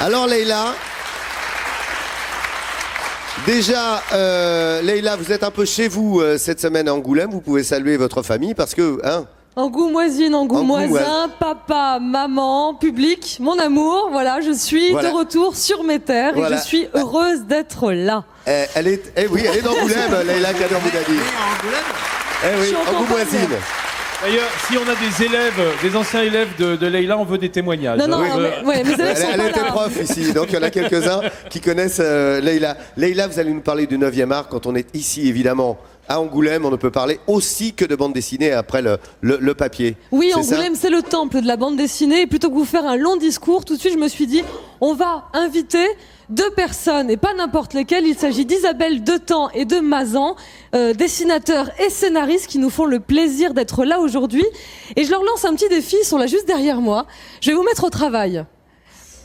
Alors Leïla, déjà, Leïla, vous êtes un peu chez vous cette semaine à Angoulême. Vous pouvez saluer votre famille parce que... Hein, Angoumoisine, Angoumoisin, papa, maman, public, mon amour, voilà, je suis de retour sur mes terres et je suis heureuse d'être là. Elle est d'Angoulême, Leïla Kader Moudadi. Oui, Angoumoisine. D'ailleurs, si on a des élèves, des anciens élèves de Leïla, on veut des témoignages. Non, mes élèves sont elle pas était là. prof ici, donc il y en a quelques-uns qui connaissent Leïla. Leïla, vous allez nous parler du 9e art quand on est ici, évidemment. À Angoulême, on ne peut parler aussi que de bande dessinée après le papier. Oui, Angoulême, c'est le temple de la bande dessinée. Et plutôt que vous faire un long discours, tout de suite, je me suis dit, on va inviter 2 personnes, et pas n'importe lesquelles. Il s'agit d'Isabelle Detemps et de Mazan, dessinateurs et scénaristes qui nous font le plaisir d'être là aujourd'hui. Et je leur lance un petit défi, ils sont là juste derrière moi. Je vais vous mettre au travail.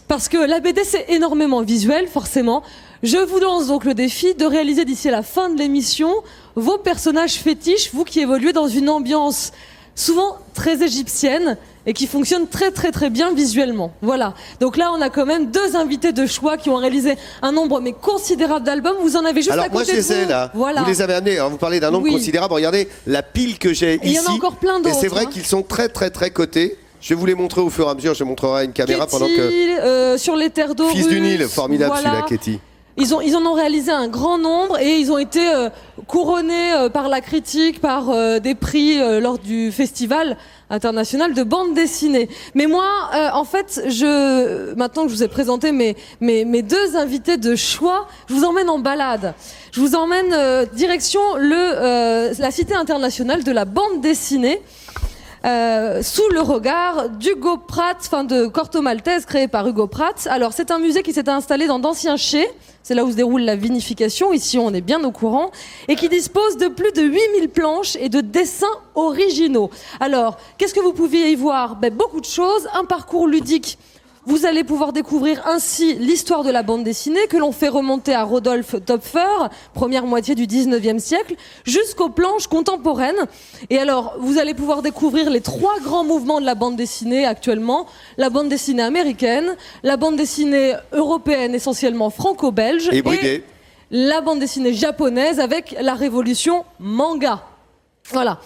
Parce que la BD, c'est énormément visuel, forcément. Je vous lance donc le défi de réaliser d'ici à la fin de l'émission vos personnages fétiches, vous qui évoluez dans une ambiance souvent très égyptienne et qui fonctionne très très très bien visuellement. Voilà. Donc là, on a quand même 2 invités de choix qui ont réalisé un nombre mais considérable d'albums. Vous en avez juste à côté de vous. Alors moi, je les ai là. Voilà. Vous les avez amenés. Alors, vous parlez d'un nombre considérable. Regardez la pile que j'ai ici. Il y en a encore plein d'autres. Et c'est vrai qu'ils sont très très très cotés. Je vais vous les montrer au fur et à mesure. Je montrerai à une caméra pendant que... sur les terres d'eau. Fils du Nil, formidable celui-là, Katie. Ils en ont réalisé un grand nombre et ils ont été couronnés par la critique, par des prix lors du festival international de bande dessinée. Mais moi, en fait, maintenant que je vous ai présenté mes 2 invités de choix, je vous emmène en balade. Je vous emmène direction la Cité internationale de la bande dessinée. Sous le regard d'Hugo Pratt, de Corto Maltese, créé par Hugo Pratt. Alors, c'est un musée qui s'est installé dans d'anciens chais. C'est là où se déroule la vinification. Ici, on est bien au courant. Et qui dispose de plus de 8000 planches et de dessins originaux. Alors, qu'est-ce que vous pouviez y voir? Beaucoup de choses. Un parcours ludique. Vous allez pouvoir découvrir ainsi l'histoire de la bande dessinée que l'on fait remonter à Rodolphe Töpffer, première moitié du 19e siècle, jusqu'aux planches contemporaines. Et alors, vous allez pouvoir découvrir les 3 grands mouvements de la bande dessinée actuellement. La bande dessinée américaine, la bande dessinée européenne essentiellement franco-belge et la bande dessinée japonaise avec la révolution manga. Voilà.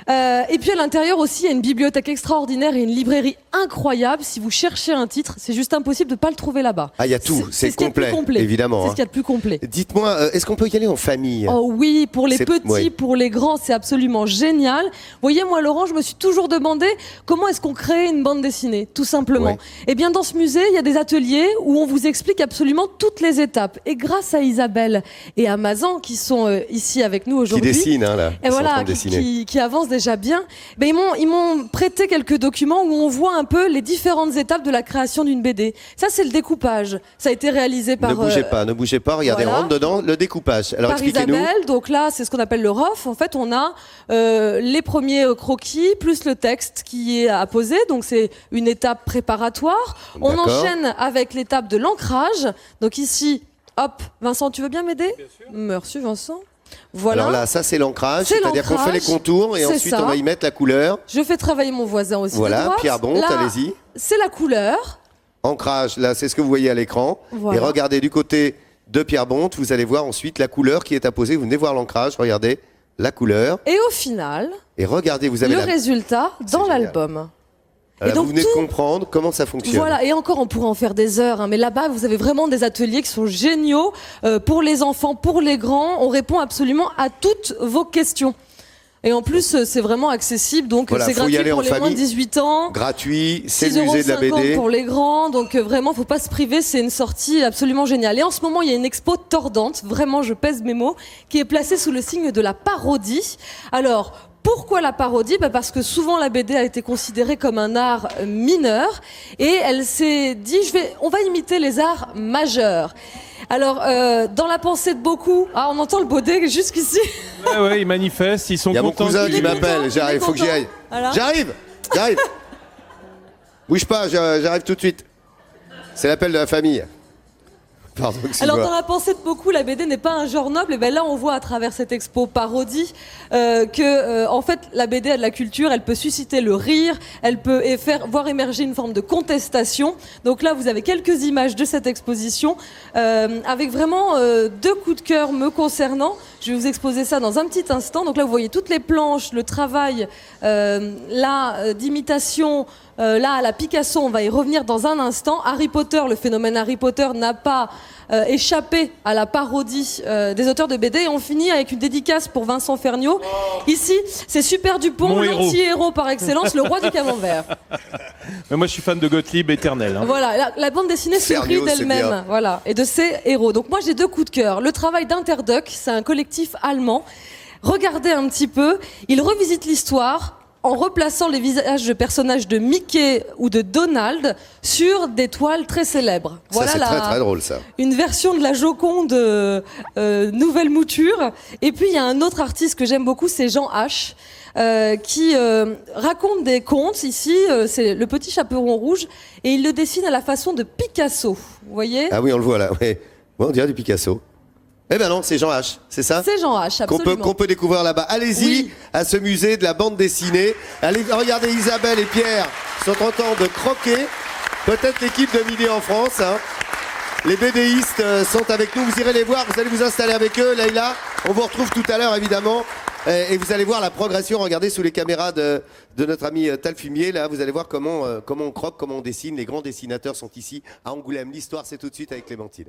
Et puis à l'intérieur aussi, il y a une bibliothèque extraordinaire et une librairie incroyable. Si vous cherchez un titre, c'est juste impossible de ne pas le trouver là-bas. Ah, il y a tout, c'est complet, évidemment. C'est ce qu'il y a de plus complet. Dites-moi, est-ce qu'on peut y aller en famille? Oh oui, pour les petits, pour les grands, c'est absolument génial. Vous voyez, moi, Laurent, je me suis toujours demandé comment est-ce qu'on crée une bande dessinée, tout simplement. Eh bien, dans ce musée, il y a des ateliers où on vous explique absolument toutes les étapes. Et grâce à Isabelle et à Mazan, qui sont ici avec nous aujourd'hui. Qui dessinent, là. Et voilà, qui avancent déjà bien. Ben, ils m'ont prêté quelques documents où on voit un peu les différentes étapes de la création d'une BD. Ça, c'est le découpage. Ça a été réalisé par... Ne bougez pas, regardez, on rentre dedans, le découpage. Alors par Isabelle, donc là, c'est ce qu'on appelle le ROF. En fait, on a les premiers croquis, plus le texte qui est à poser. Donc, c'est une étape préparatoire. On enchaîne avec l'étape de l'ancrage. Donc ici, hop, Vincent, tu veux bien m'aider? Bien sûr. Merci, Vincent. Voilà. Alors là, ça c'est l'ancrage, c'est-à-dire qu'on fait les contours et ensuite on va y mettre la couleur. Je fais travailler mon voisin aussi. Voilà, Pierre Bonte, allez-y. C'est la couleur. Ancrage, là c'est ce que vous voyez à l'écran. Voilà. Et regardez du côté de Pierre Bonte, vous allez voir ensuite la couleur qui est apposée. Vous venez voir l'ancrage, regardez la couleur. Et au final, et regardez, vous avez le résultat dans l'album. Et donc, vous venez de comprendre comment ça fonctionne. Voilà, et encore, on pourrait en faire des heures, mais là-bas, vous avez vraiment des ateliers qui sont géniaux pour les enfants, pour les grands. On répond absolument à toutes vos questions. Et en plus, c'est vraiment accessible, donc c'est gratuit pour les moins de 18 ans. Gratuit, c'est le musée de la BD. Pour les grands, donc vraiment, faut pas se priver, c'est une sortie absolument géniale. Et en ce moment, il y a une expo tordante, vraiment, je pèse mes mots, qui est placée sous le signe de la parodie. Alors, pourquoi la parodie? Parce que souvent la BD a été considérée comme un art mineur et elle s'est dit on va imiter les arts majeurs. Alors dans la pensée de beaucoup, on entend le baudet jusqu'ici. Ouais, ils manifestent, ils sont contents. Il y a mon cousin qui m'appelle, j'arrive, faut que j'y aille. Voilà. J'arrive. Bouge pas, j'arrive tout de suite. C'est l'appel de la famille. Pardon, Alors, excuse-moi. dans la pensée de beaucoup, la BD n'est pas un genre noble. Et ben là, on voit à travers cette expo parodie en fait, la BD a de la culture. Elle peut susciter le rire. Elle peut voir émerger une forme de contestation. Donc là, vous avez quelques images de cette exposition avec vraiment deux coups de cœur me concernant. Je vais vous exposer ça dans un petit instant. Donc là, vous voyez toutes les planches, le travail d'imitation. Là, à la Picasso, on va y revenir dans un instant. Harry Potter, le phénomène Harry Potter n'a pas échappé à la parodie des auteurs de BD. Et on finit avec une dédicace pour Vincent Ferniaud. Ici, c'est Super Dupont, Mon héros. l'anti-héros par excellence, le roi du camembert. Mais moi, je suis fan de Gottlieb éternel. Hein. Voilà, la bande dessinée se rit Ferniaud, c'est d'elle-même, bien. voilà, et de ses héros. Donc moi, j'ai deux coups de cœur. Le travail d'Interduck, c'est un collectif allemand. Regardez un petit peu, il revisite l'histoire en replaçant les visages de personnages de Mickey ou de Donald sur des toiles très célèbres. Ça, c'est très très drôle, ça. Une version de la Joconde nouvelle mouture. Et puis il y a un autre artiste que j'aime beaucoup, c'est Jean H. Qui raconte des contes. Ici, c'est le petit chaperon rouge, et il le dessine à la façon de Picasso. Vous voyez? Ah oui, on le voit là. Ouais, on dirait du Picasso. Eh ben non, c'est Jean H, c'est ça? C'est Jean H, absolument. Qu'on peut découvrir là-bas. Allez-y Oui. à ce musée de la bande dessinée. Allez, regardez, Isabelle et Pierre sont en train de croquer. Peut-être l'équipe de Midi en France. Hein. Les BDistes sont avec nous. Vous irez les voir. Vous allez vous installer avec eux. Leïla, on vous retrouve tout à l'heure, évidemment. Et vous allez voir la progression. Regardez sous les caméras de notre ami Talfumier. Là, vous allez voir comment on croque, comment on dessine. Les grands dessinateurs sont ici à Angoulême. L'histoire, c'est tout de suite avec Clémentine.